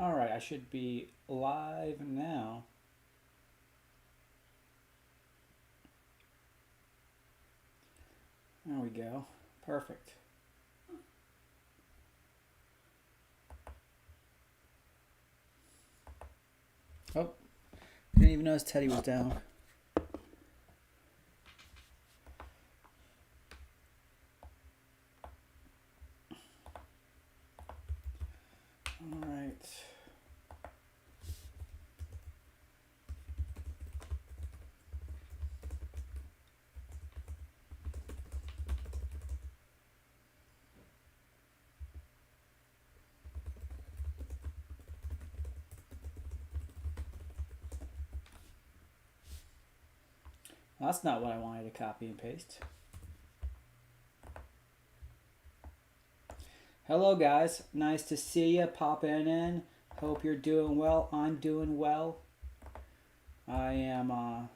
Alright, I should be live now. There we go. Perfect. Oh, didn't even notice Teddy was down. Alright. Well, that's not what I wanted to copy and paste. Hello guys, nice to see you popping in. Hope you're doing well. I'm doing well. I am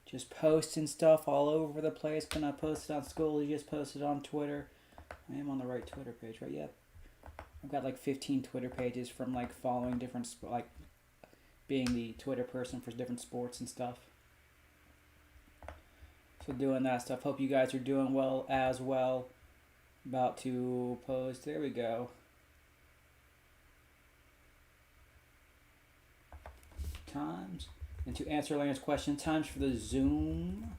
just posting stuff all over the place. Gonna post it on school. You just posted on Twitter. I am on the right Twitter page, right? Yeah. I've got like 15 Twitter pages from like following different like being the Twitter person for different sports and stuff. So doing that stuff. Hope you guys are doing well as well. About to post. There we go. Times. And to answer Elaine's question, times for the Zoom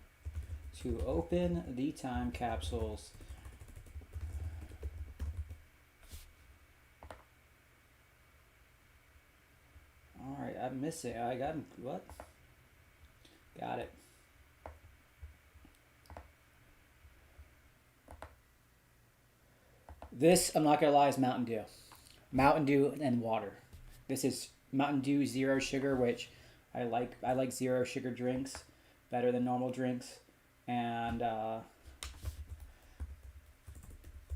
to open the time capsules. Alright, I'm missing. I got what? Got it. This, I'm not gonna lie, is Mountain Dew. Mountain Dew and water. This is Mountain Dew zero sugar, which I like. I like zero sugar drinks better than normal drinks, and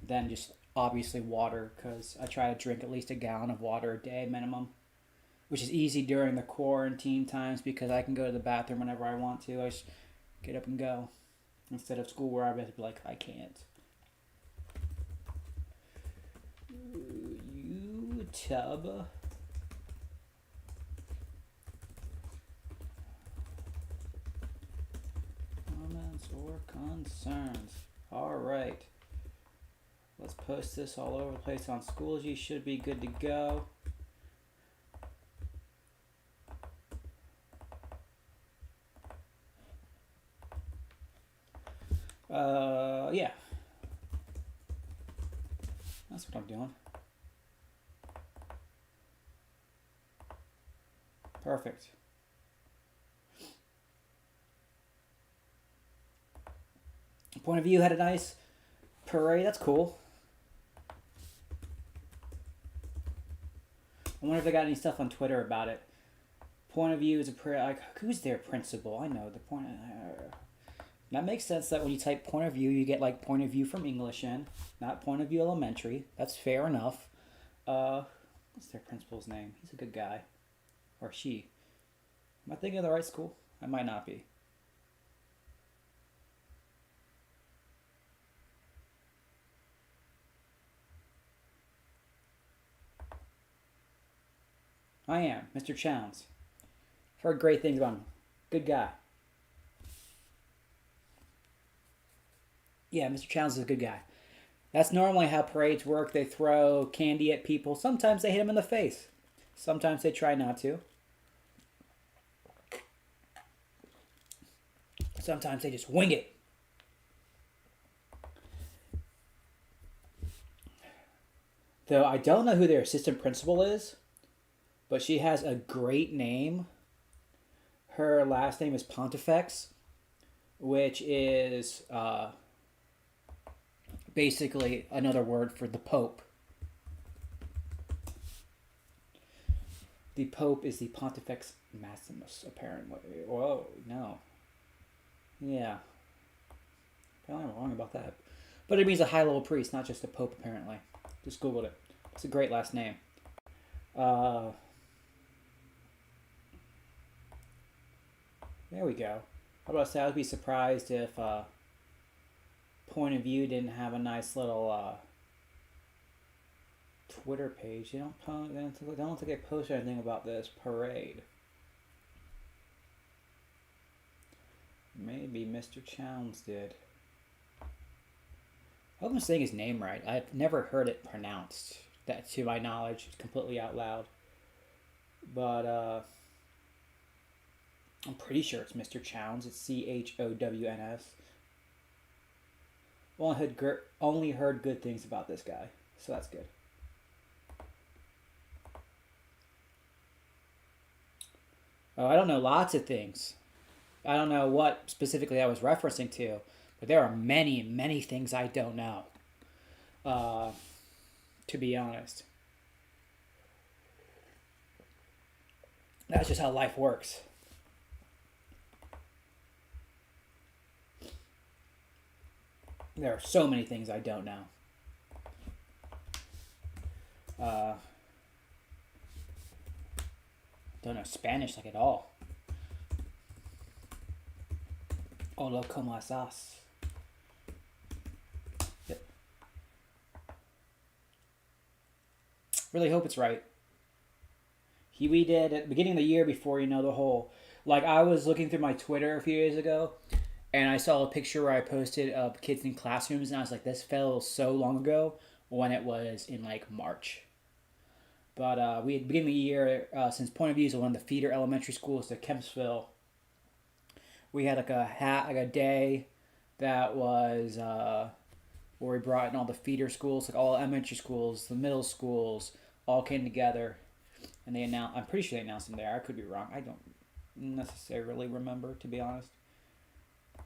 then just obviously water because I try to drink at least a gallon of water a day minimum, which is easy during the quarantine times because I can go to the bathroom whenever I want to. I just get up and go instead of school where I have to be like I can't. YouTube. Comments or concerns. Alright. Let's post this all over the place on schools. You should be good to go. Yeah. That's what I'm doing. Perfect. Point of View had a nice parade. That's cool. I wonder if they got any stuff on Twitter about it. Point of View is a parade. Like, who's their principal? I know the point. That makes sense that when you type point of view, you get like point of view from English in, not point of view elementary. That's fair enough. What's their principal's name? He's a good guy. Or she. Am I thinking of the right school? I might not be. I am, Mr. Chowns. Heard great things about him. Good guy. Yeah, Mr. Chowns is a good guy. That's normally how parades work. They throw candy at people. Sometimes they hit them in the face. Sometimes they try not to. Sometimes they just wing it. Though I don't know who their assistant principal is, but she has a great name. Her last name is Pontifex, which is basically another word for the Pope. The Pope is the Pontifex Maximus, apparently. Whoa, no. Yeah. Apparently I'm wrong about that. But it means a high-level priest, not just a Pope, apparently. Just Googled it. It's a great last name. There we go. How about I say I would be surprised if Point of View didn't have a nice little Twitter page. They don't post. I don't think they posted anything about this parade. Maybe Mr. Chowns did. I hope I'm saying his name right. I've never heard it pronounced, that to my knowledge, completely out loud. But I'm pretty sure it's Mr. Chowns. It's Chowns. Only heard good things about this guy, so that's good. I don't know lots of things. I don't know what specifically I was referencing to, but there are many, many things I don't know. To be honest. That's just how life works. There are so many things I don't know. Don't know Spanish like at all. Hola, ¿cómo estás? Yep. Really hope it's right. We did at the beginning of the year before, the whole... Like, I was looking through my Twitter a few days ago, and I saw a picture where I posted of kids in classrooms, and I was like, this felt so long ago when it was in, like, March. But we had beginning of the year, since Point of View is one of the feeder elementary schools to Kempsville, we had like a day that was where we brought in all the feeder schools, like all elementary schools, the middle schools, all came together, and they announced. I'm pretty sure they announced them there. I could be wrong. I don't necessarily remember, to be honest.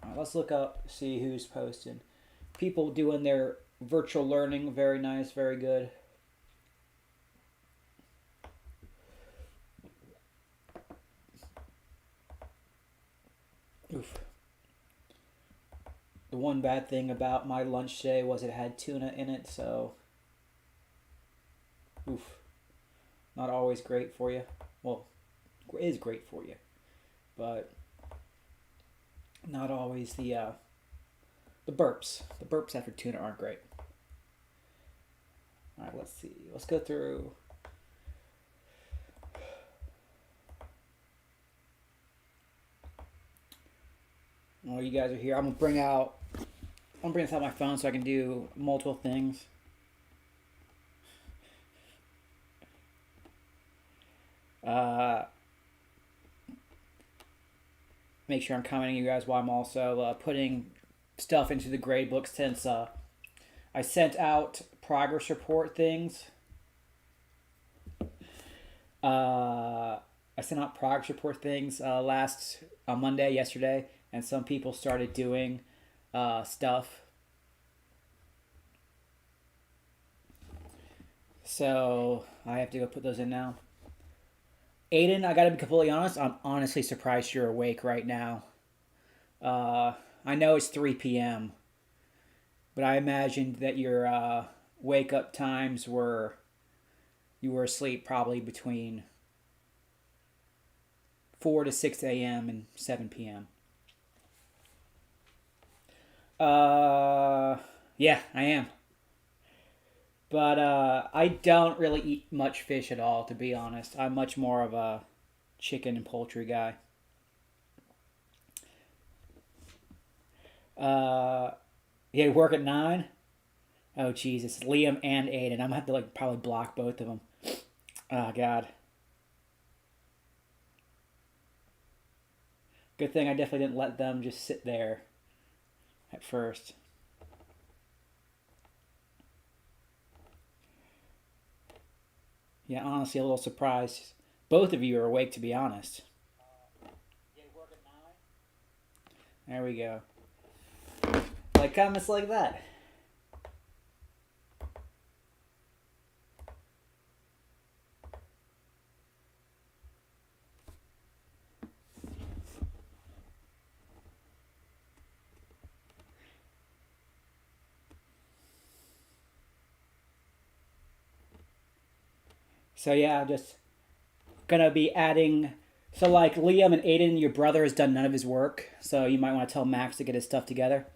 All right, let's look up, see who's posting. People doing their virtual learning, very nice, very good. Oof. The one bad thing about my lunch today was it had tuna in it, so oof. Not always great for you. Well, it is great for you, but not always the burps. The burps after tuna aren't great. All right, let's see. Let's go through. While you guys are here, I'm gonna bring this out my phone so I can do multiple things. Make sure I'm commenting you guys while I'm also putting stuff into the grade book, since I sent out progress report things. I sent out progress report things yesterday, and some people started doing stuff. So I have to go put those in now. Aiden, I gotta be completely honest, I'm honestly surprised you're awake right now. I know it's 3 p.m., but I imagined that your wake up times were, you were asleep probably between 4 to 6 a.m. and 7 p.m. Yeah, I am. But I don't really eat much fish at all, to be honest. I'm much more of a chicken and poultry guy. You had work at 9? Oh, Jesus. Liam and Aiden. I'm going to have to probably block both of them. Oh, God. Good thing I definitely didn't let them just sit there at first. Yeah, honestly, a little surprised. Both of you are awake, to be honest. You work at 9? There we go. Like comments like that. So yeah, just gonna be adding. So like Liam and Aiden, your brother has done none of his work, so you might want to tell Max to get his stuff together.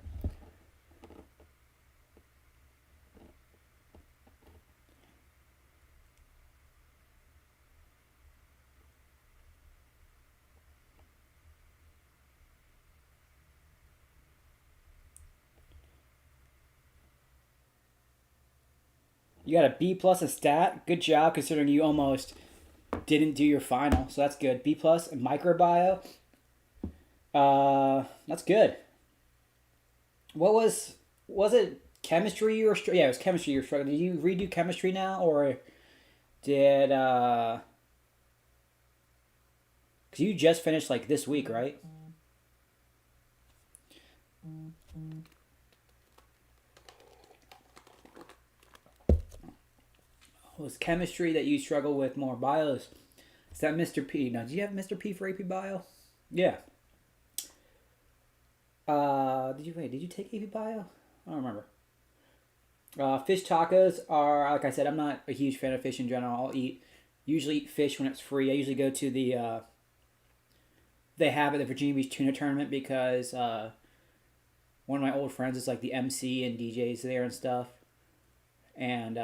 You got a B plus a stat. Good job considering you almost didn't do your final. So that's good. B plus in microbio. That's good. What was it chemistry you were yeah, it was chemistry you were struggling. Did you redo chemistry now or did cuz you just finished like this week, right? Was chemistry that you struggle with more? Bios. Is that Mr. P? Now, do you have Mr. P for AP Bio? Yeah. Did you take AP Bio? I don't remember. Fish tacos are, like I said, I'm not a huge fan of fish in general. Usually eat fish when it's free. I usually go to they have at the Virginia Beach Tuna Tournament because one of my old friends is like the MC and DJs there and stuff. And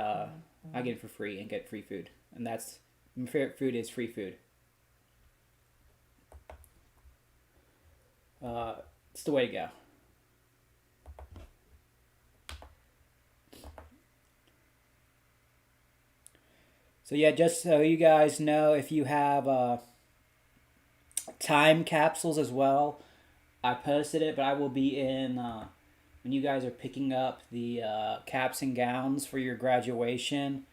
I get it for free and get free food. And that's, my favorite food is free food. It's the way to go. So yeah, just so you guys know, if you have time capsules as well, I posted it, but I will be in when you guys are picking up the caps and gowns for your graduation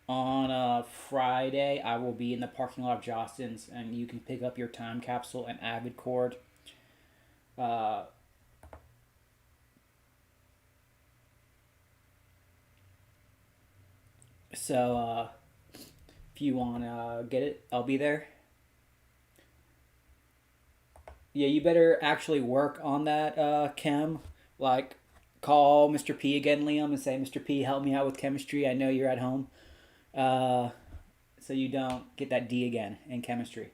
on Friday. I will be in the parking lot of Jostens, and you can pick up your time capsule and Avid cord. So if you want to get it, I'll be there. Yeah, you better actually work on that, Chem. Like, call Mr. P again, Liam, and say, Mr. P, help me out with chemistry. I know you're at home. So you don't get that D again in chemistry.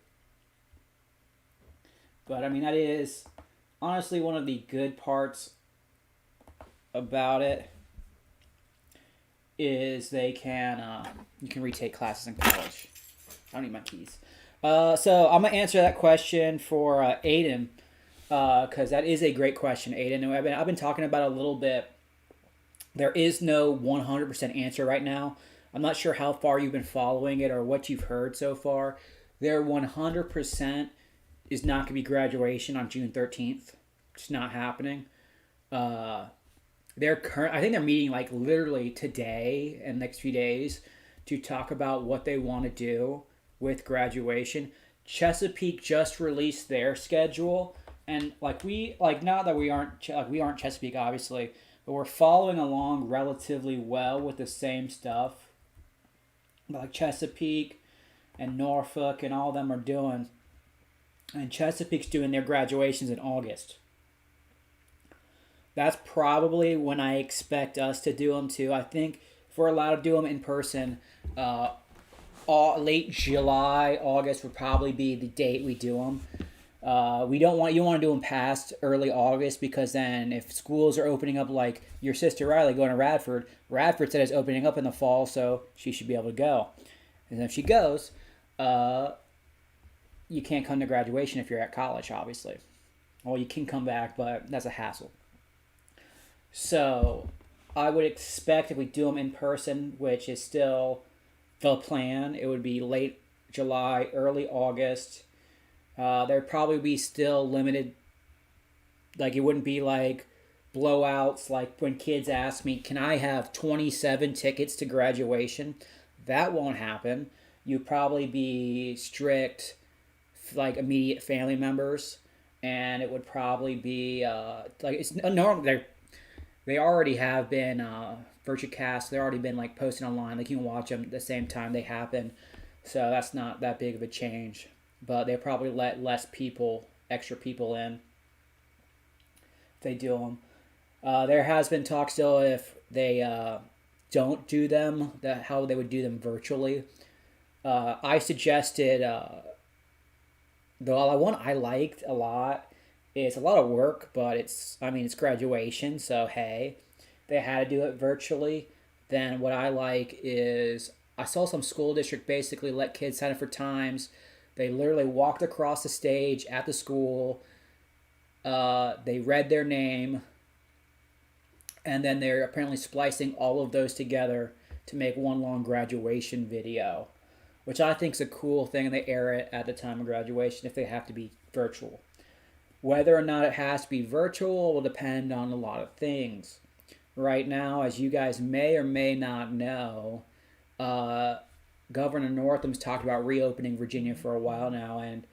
But, I mean, that is honestly one of the good parts about it is they can, you can retake classes in college. I don't need my keys. So I'm going to answer that question for Aiden, because that is a great question, Aiden. And I've been talking about it a little bit. There is no 100% answer right now. I'm not sure how far you've been following it or what you've heard so far. There 100% is not going to be graduation on June 13th. It's not happening. I think they're meeting like literally today and next few days to talk about what they want to do with graduation. Chesapeake just released their schedule, and not that we aren't Chesapeake obviously, but we're following along relatively well with the same stuff like Chesapeake and Norfolk and all of them are doing. And Chesapeake's doing their graduations in August. That's probably when I expect us to do them too. I think if we're allowed to do them in person, late July, August would probably be the date we do them. You don't want to do them past early August because then if schools are opening up, like your sister Riley going to Radford said it's opening up in the fall, so she should be able to go. And if she goes, you can't come to graduation if you're at college, obviously. Well, you can come back, but that's a hassle. So I would expect if we do them in person, which is still the plan, it would be late July, early August. There'd probably be still limited, like it wouldn't be like blowouts like when kids ask me, can I have 27 tickets to graduation? That won't happen. You'd probably be strict, like immediate family members, and it would probably be like it's normal. They already have been VirtueCast. They've already been like posted online. Like you can watch them at the same time they happen. So that's not that big of a change. But they probably let extra people in if they do them. There has been talk still if they don't do them, how they would do them virtually. I suggested the one I liked a lot. It's a lot of work, but it's graduation, so hey, they had to do it virtually. Then what I like is I saw some school district basically let kids sign up for times. They literally walked across the stage at the school. They read their name, and then they're apparently splicing all of those together to make one long graduation video, which I think is a cool thing, and they air it at the time of graduation if they have to be virtual. Whether or not it has to be virtual will depend on a lot of things. Right now, as you guys may or may not know, Governor Northam's talked about reopening Virginia for a while now, and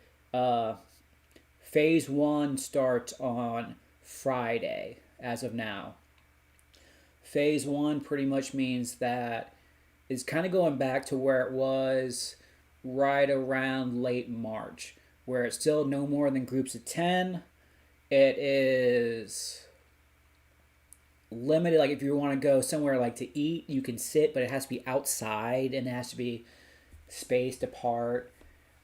phase one starts on Friday as of now. Phase one pretty much means that it's kind of going back to where it was right around late March, where it's still no more than groups of 10. It is limited. Like if you want to go somewhere like to eat, you can sit, but it has to be outside and it has to be spaced apart.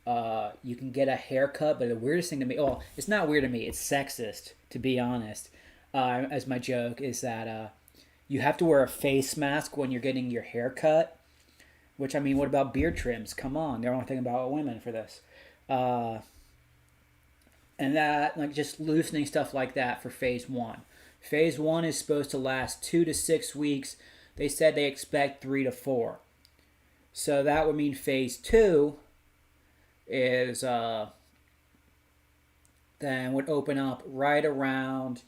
You can get a haircut, but the weirdest thing to me, well, it's not weird to me, it's sexist, to be honest, as my joke, is that you have to wear a face mask when you're getting your hair cut, which, I mean, what about beard trims? Come on, they're only thinking about women for this. And that, like, just loosening stuff like that for phase one. Phase one is supposed to last 2 to 6 weeks. They said they expect 3 to 4. So that would mean phase two is then would open up right around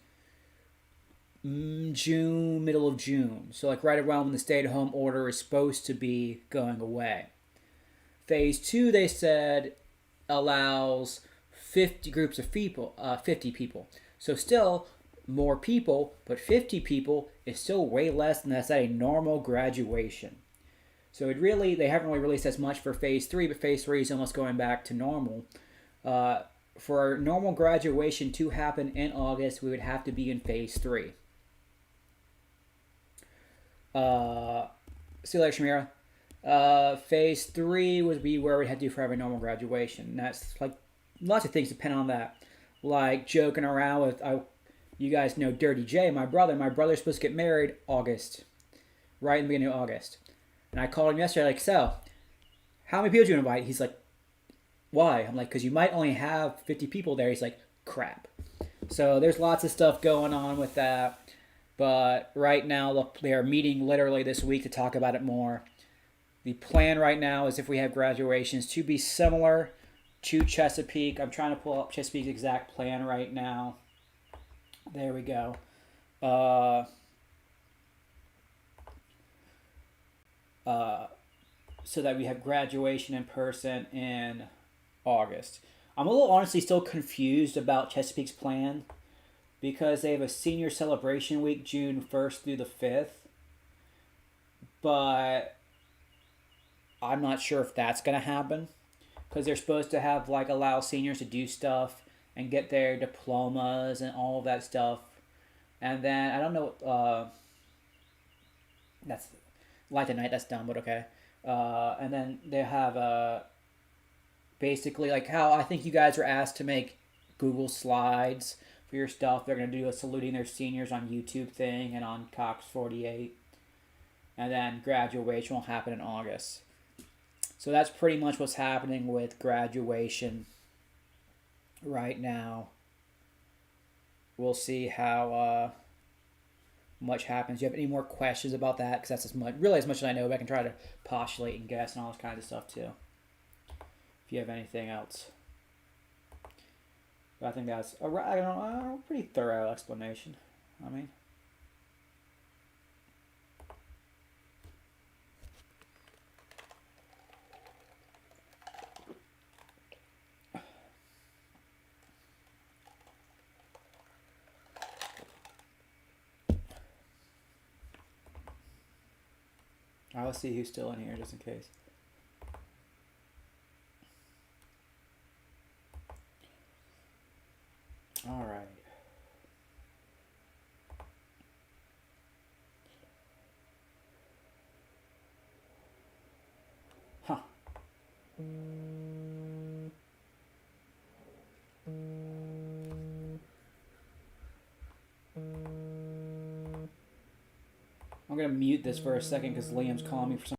June, middle of June. So like right around when the stay-at-home order is supposed to be going away. Phase two, they said, allows 50 groups of people, 50 people. So still more people, but 50 people is still way less than that's at a normal graduation. So it really, they haven't really released as much for phase three, but phase three is almost going back to normal. For normal graduation to happen in August, we would have to be in phase three. See you later, Shamira. Phase three would be where we had to do for every normal graduation. And that's like lots of things depend on that. Like joking around with, you guys know Dirty J, my brother. My brother's supposed to get married August, right in the beginning of August. And I called him yesterday, like, so, how many people do you invite? He's like, why? I'm like, because you might only have 50 people there. He's like, crap. So there's lots of stuff going on with that. But right now, look, they are meeting literally this week to talk about it more. The plan right now is if we have graduations to be similar to Chesapeake. I'm trying to pull up Chesapeake's exact plan right now. There we go. So that we have graduation in person in August. I'm a little honestly still confused about Chesapeake's plan because they have a senior celebration week June 1st through the 5th. But I'm not sure if that's going to happen because they're supposed to have like allow seniors to do stuff and get their diplomas and all of that stuff. And then I don't know, that's light the night, that's dumb, but okay. And then they have basically like how I think you guys were asked to make Google Slides for your stuff. They're going to do a saluting their seniors on YouTube thing and on Cox 48. And then graduation will happen in August. So that's pretty much what's happening with graduation right now. We'll see how much happens. Do you have any more questions about that? Because that's as much as I know. But I can try to postulate and guess and all this kind of stuff too. If you have anything else, but I think that's a pretty thorough explanation. I mean, I'll see who's still in here just in case. All right. Huh. I'm going to mute this for a second because Liam's calling me for some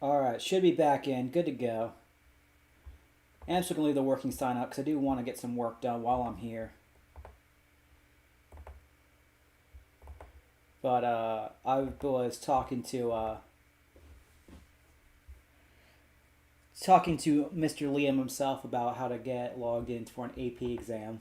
Alright, should be back in. Good to go. And I'm still going to leave the working sign up because I do want to get some work done while I'm here. But I was talking to Mr. Liam himself about how to get logged in for an AP exam.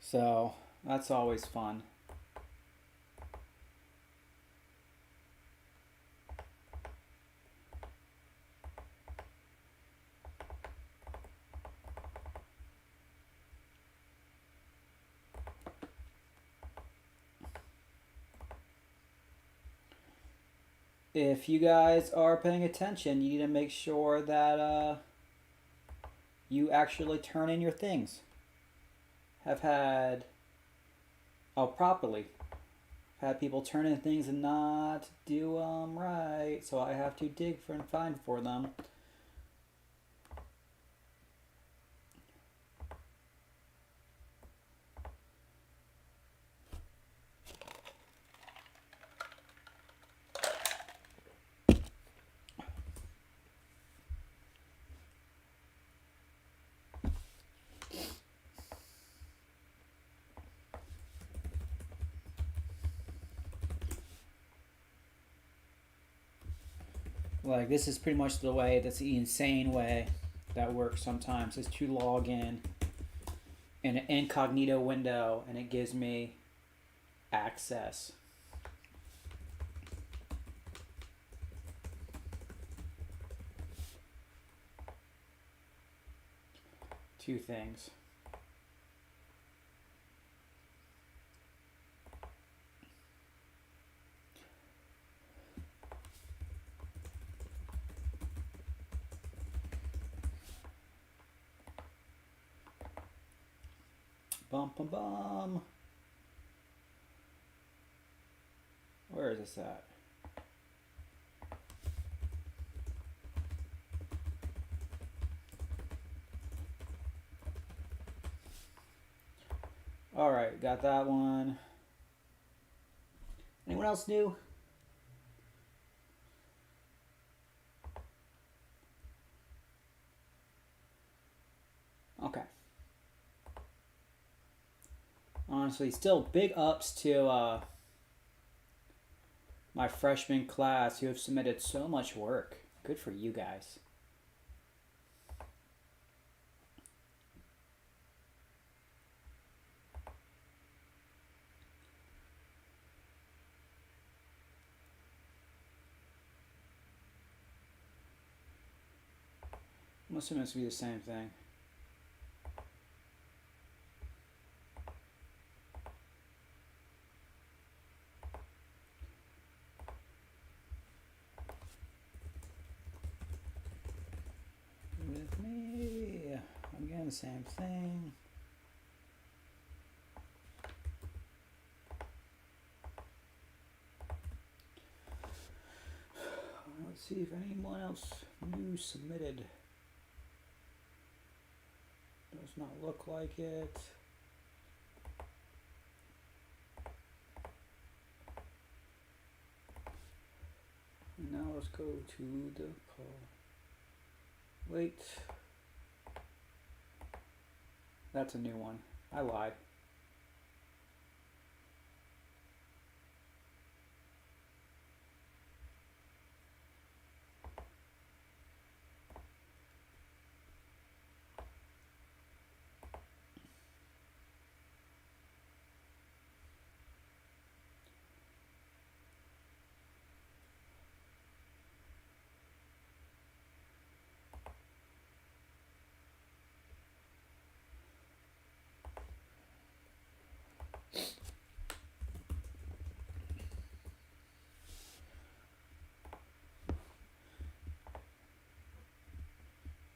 So that's always fun. If you guys are paying attention, you need to make sure that you actually turn in your things. Have had properly. Had people turn in things and not do them right, so I have to dig for and find for them. Like, this is pretty much the way, that's the insane way that works sometimes, is to log in an incognito window and it gives me access. Two things. Bum bum bum. Where is this at? Alright, got that one. Anyone else new? Okay. Honestly, still big ups to my freshman class who have submitted so much work. Good for you guys. I'm assuming this will be the same thing. With me, I'm getting the same thing. Let's see if anyone else new submitted. Does not look like it. And now let's go to the poll. Wait. That's a new one. I lied.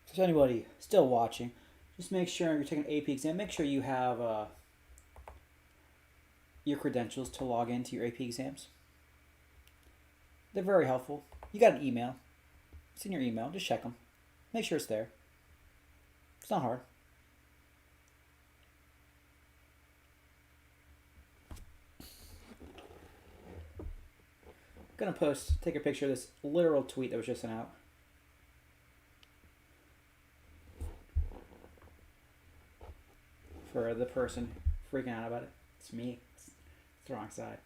If there's anybody still watching, just make sure you're taking an AP exam. Make sure you have your credentials to log into your AP exams. They're very helpful. You got an email. It's in your email. Just check them. Make sure it's there. It's not hard. I'm gonna take a picture of this literal tweet that was just sent out. For the person freaking out about it. It's me. It's the wrong side.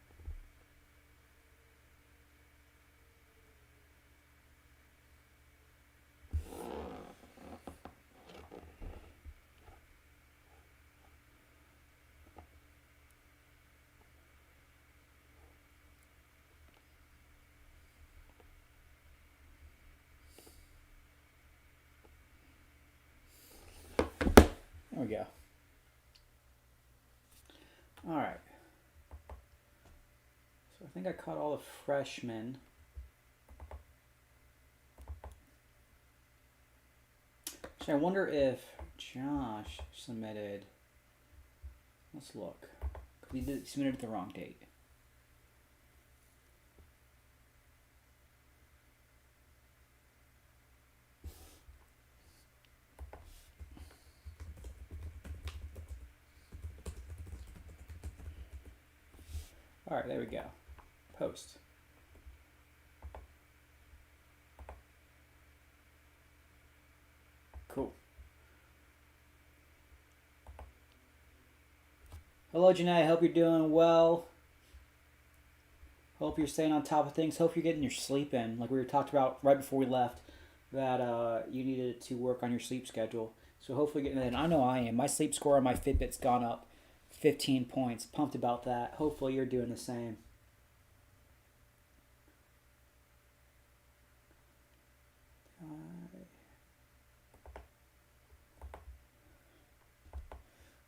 There we go. All right. So I think I caught all the freshmen. Actually, I wonder if Josh submitted. Let's look. Because he submitted the wrong date. All right, there we go. Post. Cool. Hello, Janae. Hope you're doing well. Hope you're staying on top of things. Hope you're getting your sleep in. Like we were talked about right before we left, that you needed to work on your sleep schedule. So hopefully getting that in. I know I am. My sleep score on my Fitbit's gone up 15 points. Pumped about that. Hopefully you're doing the same.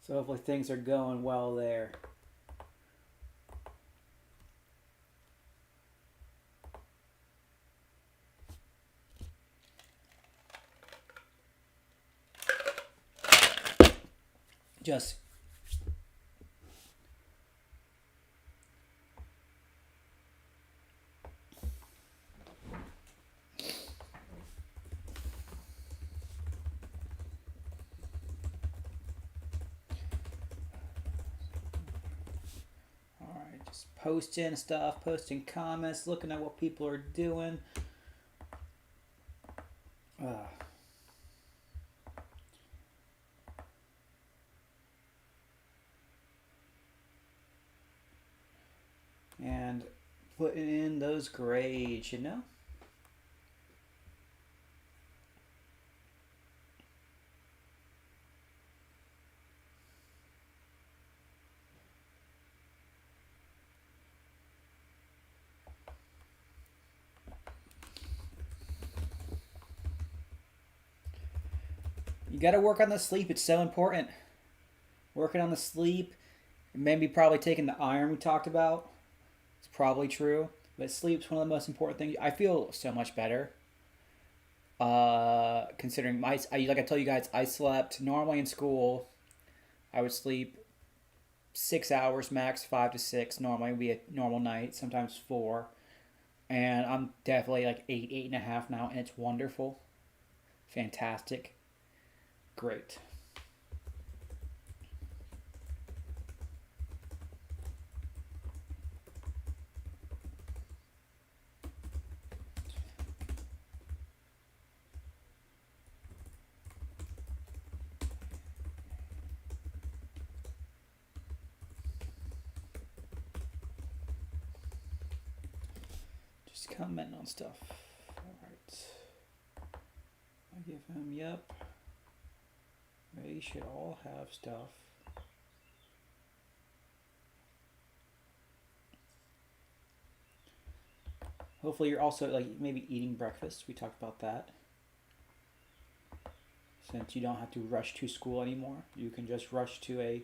So hopefully things are going well there. Just posting stuff, posting comments, looking at what people are doing. And putting in those grades, you know? You got to work on the sleep. It's so important. Working on the sleep. Maybe probably taking the iron we talked about. It's probably true. But sleep's one of the most important things. I feel so much better. Considering like I told you guys, I slept normally in school. I would sleep 6 hours max, 5 to 6. Normally would be a normal night. Sometimes 4. And I'm definitely like 8.5 now. And it's wonderful. Fantastic. Great. Just commenting on stuff. All right. I give him, yep. They should all have stuff. Hopefully you're also like maybe eating breakfast. We talked about that. Since you don't have to rush to school anymore, you can just rush to a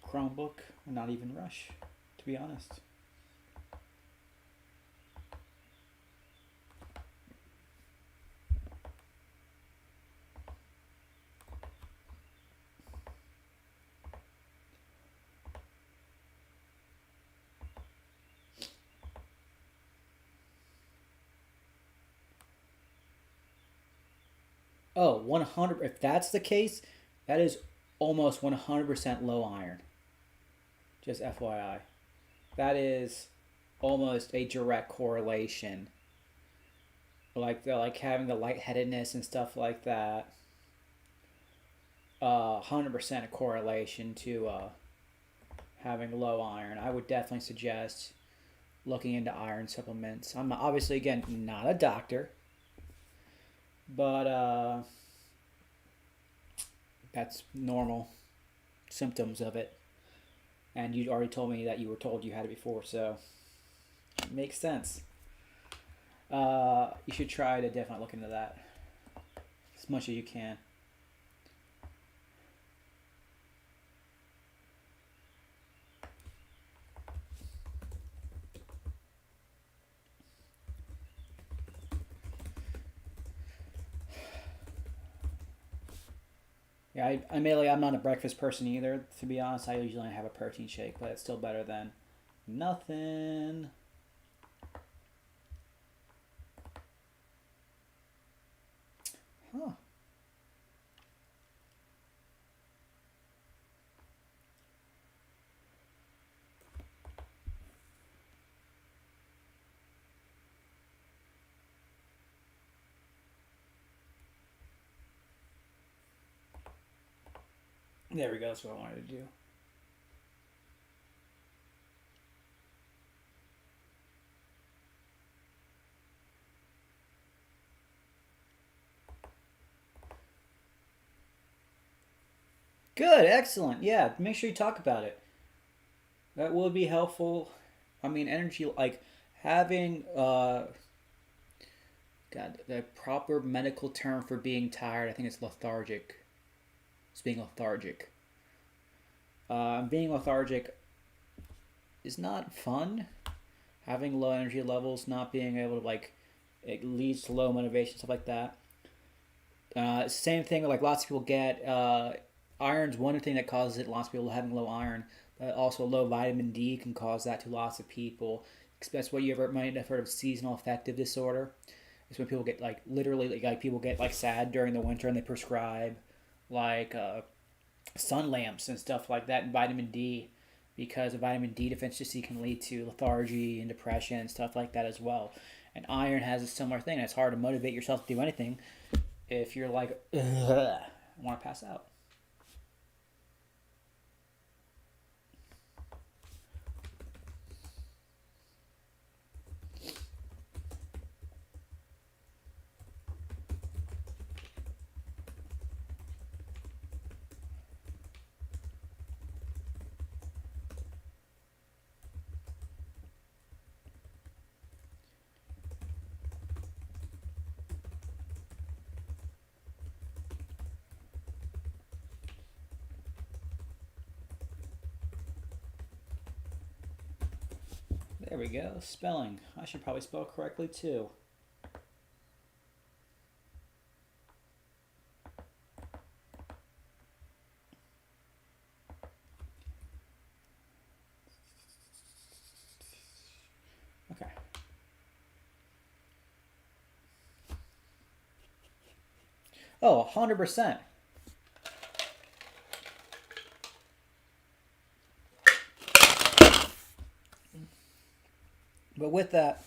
Chromebook or not even rush, to be honest. Oh, 100. If that's the case, that is almost 100% low iron. Just FYI. That is almost a direct correlation. Like having the lightheadedness and stuff like that. 100% a correlation to having low iron. I would definitely suggest looking into iron supplements. I'm obviously, again, not a doctor, but that's normal symptoms of it. And you already told me that you were told you had it before, so it makes sense. You should try to definitely look into that as much as you can. Yeah, I'm not a breakfast person either. To be honest, I usually have a protein shake, but it's still better than nothing. Huh. There we go. That's what I wanted to do. Good, excellent. Yeah, make sure you talk about it. That will be helpful. I mean, energy, like having, God, the proper medical term for being tired, I think it's lethargic. It's being lethargic. Being lethargic is not fun. Having low energy levels, not being able to, like, it leads to low motivation, stuff like that. Same thing, like lots of people get, iron's one thing that causes it, lots of people having low iron. But also low vitamin D can cause that to lots of people. That's what you ever might have heard of seasonal affective disorder. It's when people get like literally like people get like sad during the winter and they prescribe like sun lamps and stuff like that and vitamin D because a vitamin D deficiency can lead to lethargy and depression and stuff like that as well. And iron has a similar thing. It's hard to motivate yourself to do anything if you're like, I want to pass out. There we go. Spelling. I should probably spell correctly too. Okay. Oh, 100%. But with that,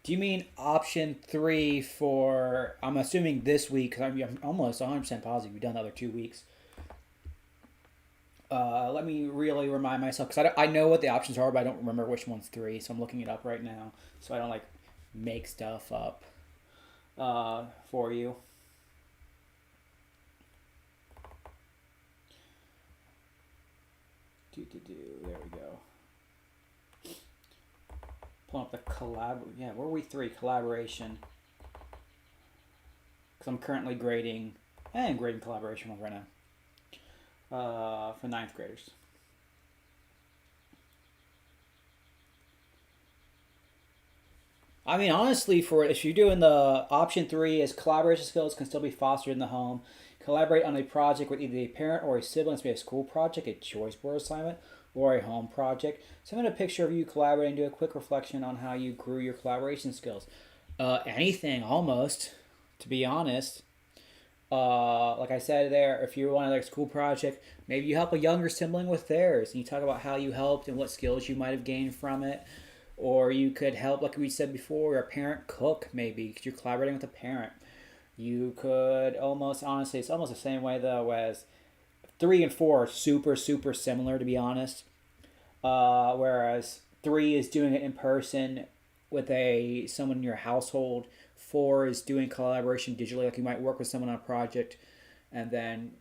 do you mean option three for? I'm assuming this week because I'm almost 100% positive we've done the other 2 weeks. Let me really remind myself because I know what the options are, but I don't remember which one's three. So I'm looking it up right now so I don't like make stuff up for you. There we go. Pull up the collab. Yeah, where are we three? Collaboration. Because I'm currently grading and grading collaboration ones right now for ninth graders. I mean, honestly, for if you're doing the option three, is collaboration skills can still be fostered in the home. Collaborate on a project with either a parent or a sibling. It's be a school project, a choice board assignment, or a home project. Send in a picture of you collaborating. Do a quick reflection on how you grew your collaboration skills. Anything, almost. to be honest, like I said there, if you want a school project, maybe you help a younger sibling with theirs, and you talk about how you helped and what skills you might have gained from it. Or you could help, like we said before, a parent cook maybe because you're collaborating with a parent. You could almost, honestly, it's almost the same way though as 3 and 4 are super super similar to be honest. Whereas 3 is doing it in person with a someone in your household. 4 is doing collaboration digitally, like you might work with someone on a project, and then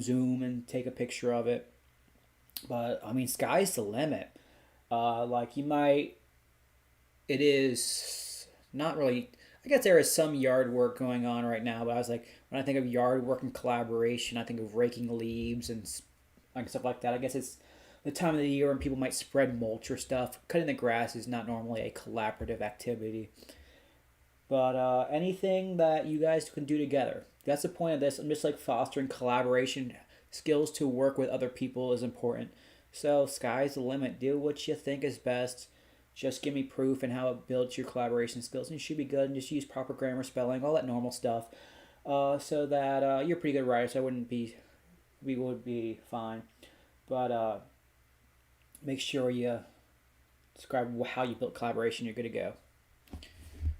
Zoom and take a picture of it. But I mean, sky's the limit. Like you might, it is not really. I guess there is some yard work going on right now, but I was like, when I think of yard work and collaboration, I think of raking leaves and like stuff like that. I guess it's the time of the year when people might spread mulch or stuff. Cutting the grass is not normally a collaborative activity. But anything that you guys can do together. That's the point of this. I'm just like fostering collaboration skills to work with other people is important. So sky's the limit. Do what you think is best. Just give me proof and how it builds your collaboration skills, and you should be good. And just use proper grammar, spelling, all that normal stuff, so that you're a pretty good writer. So I wouldn't be, we would be fine. But make sure you describe how you built collaboration. You're good to go.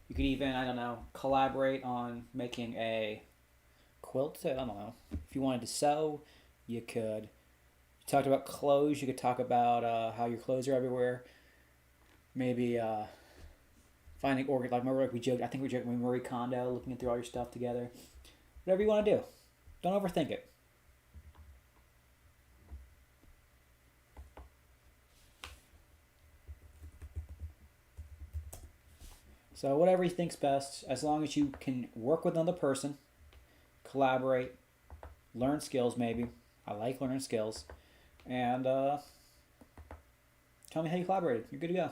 You could even, I don't know, collaborate on making a quilt. I don't know. If you wanted to sew, you could. You talked about clothes. You could talk about how your clothes are everywhere. Maybe finding organ. Like remember, like we joked. I think we joked with Marie Kondo, looking through all your stuff together. Whatever you want to do. Don't overthink it. So whatever you think's best, as long as you can work with another person, collaborate, learn skills maybe. I like learning skills. And tell me how you collaborated. You're good to go.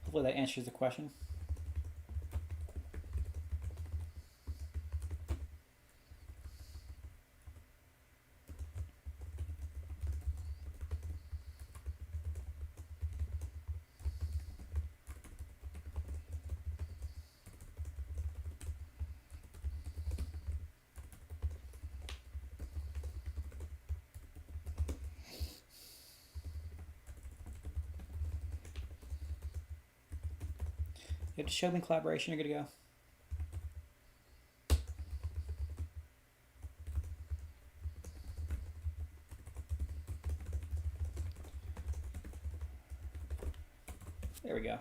Hopefully that answers the question. You have to show me collaboration. You're good to go. There we go.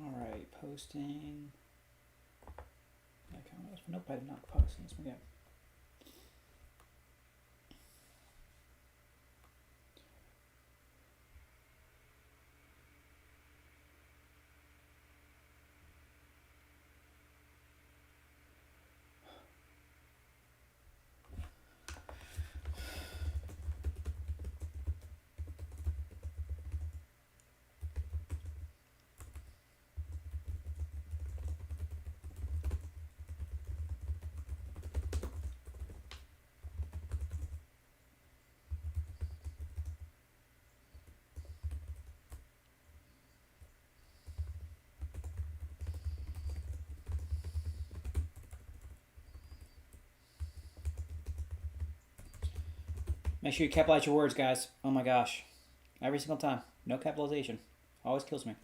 All right, posting. Nope, I did not post. Let's forget. Make sure you capitalize your words, guys. Oh my gosh. Every single time. No capitalization. Always kills me.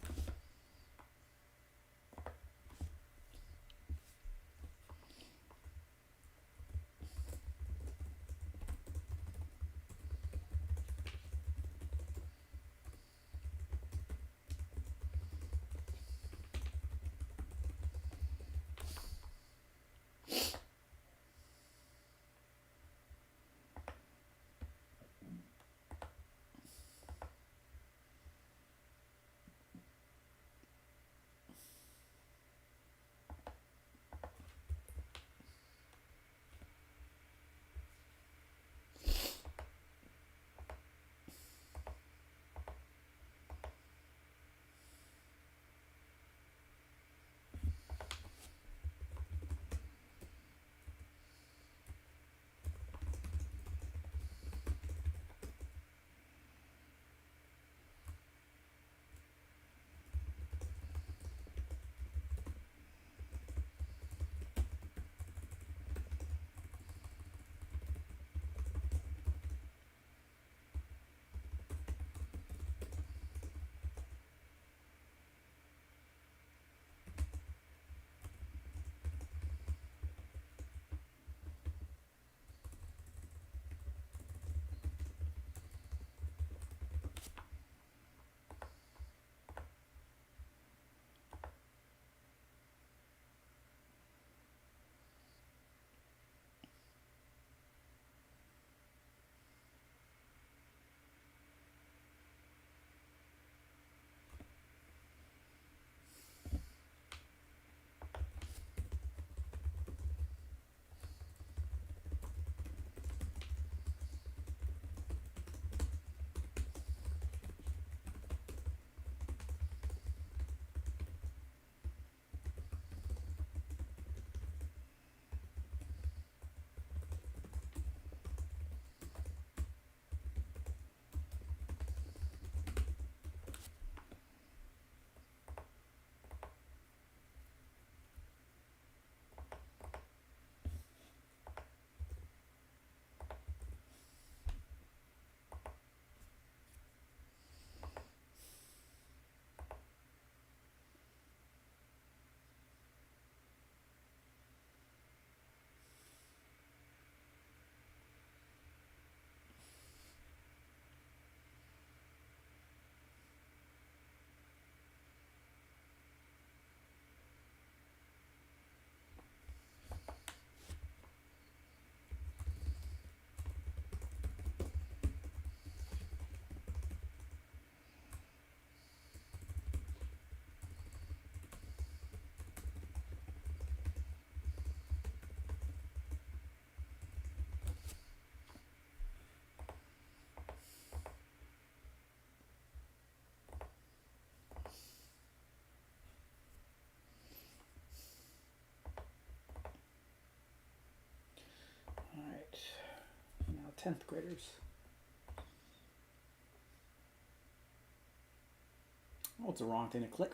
10th graders. Oh, it's the wrong thing to click.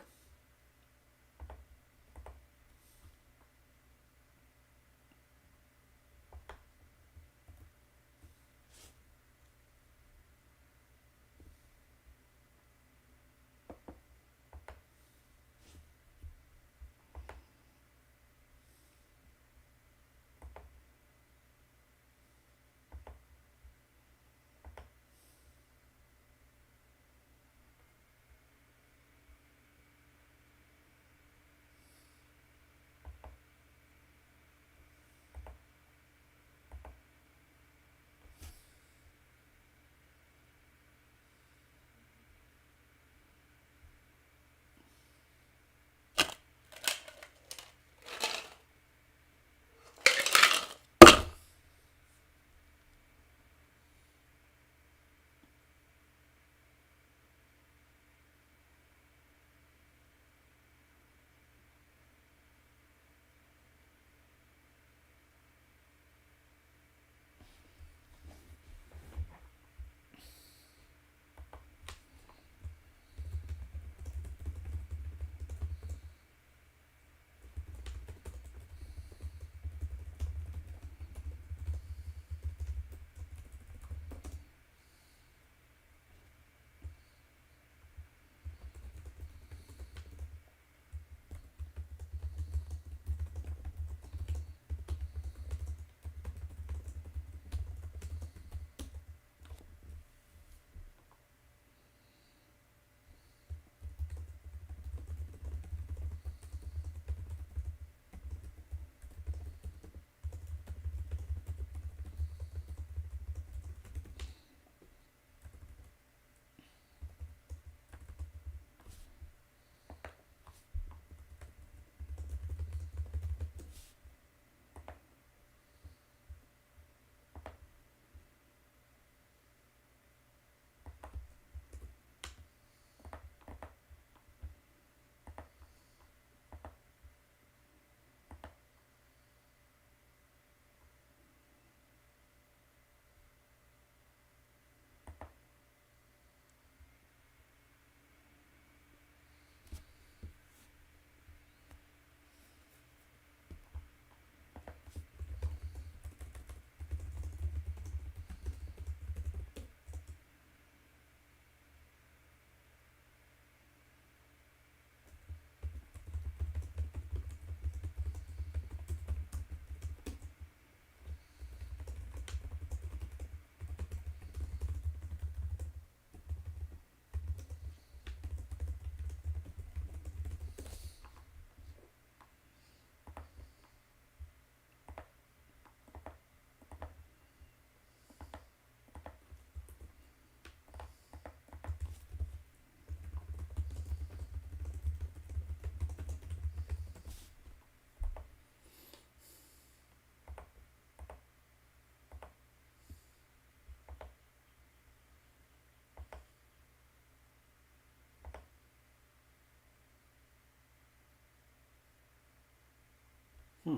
Hmm.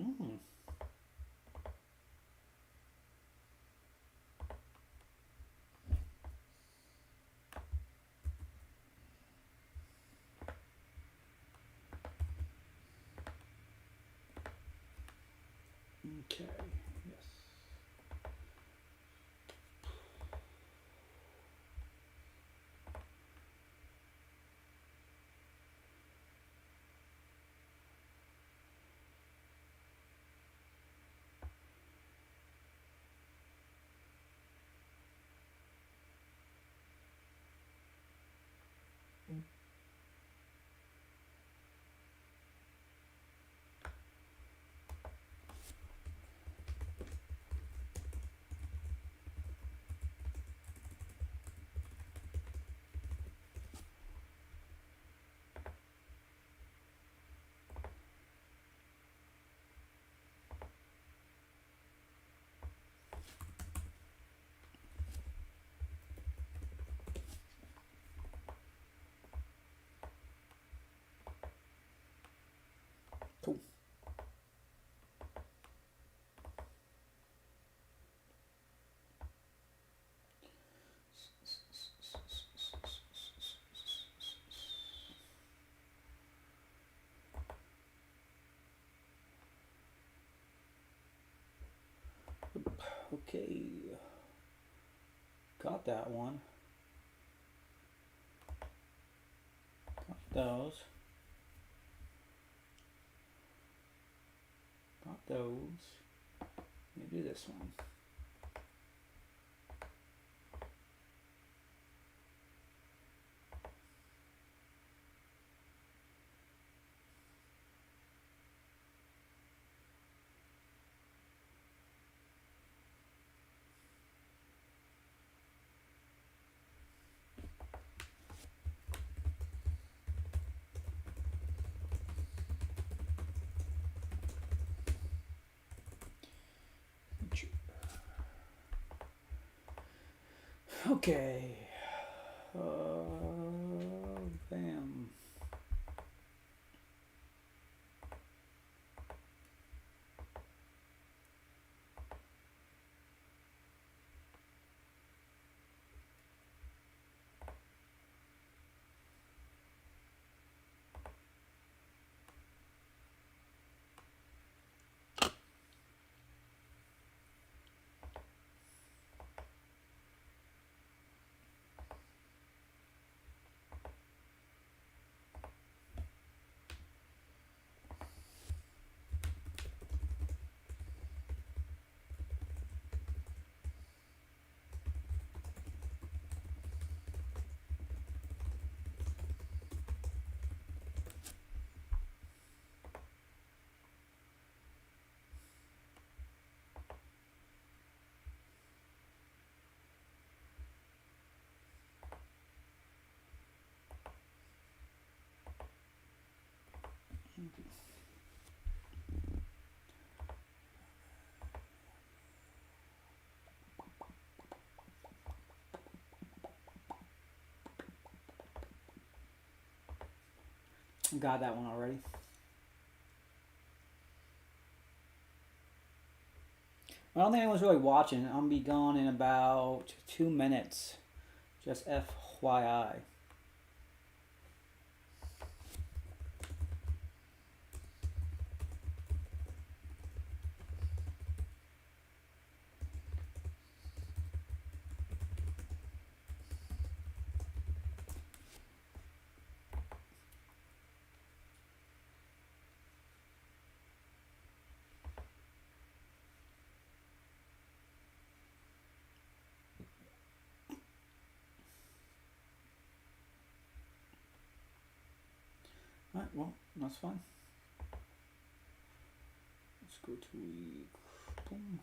Mm. Okay, yes. Cool. Okay. Got that one. Got those. Got those. Let me do this one. Okay. Bam. Got that one already. I don't think anyone's really watching. I'm gonna be gone in about 2 minutes. Just FYI. Alright, well, that's fine. Let's go to week. Boom.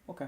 Okay.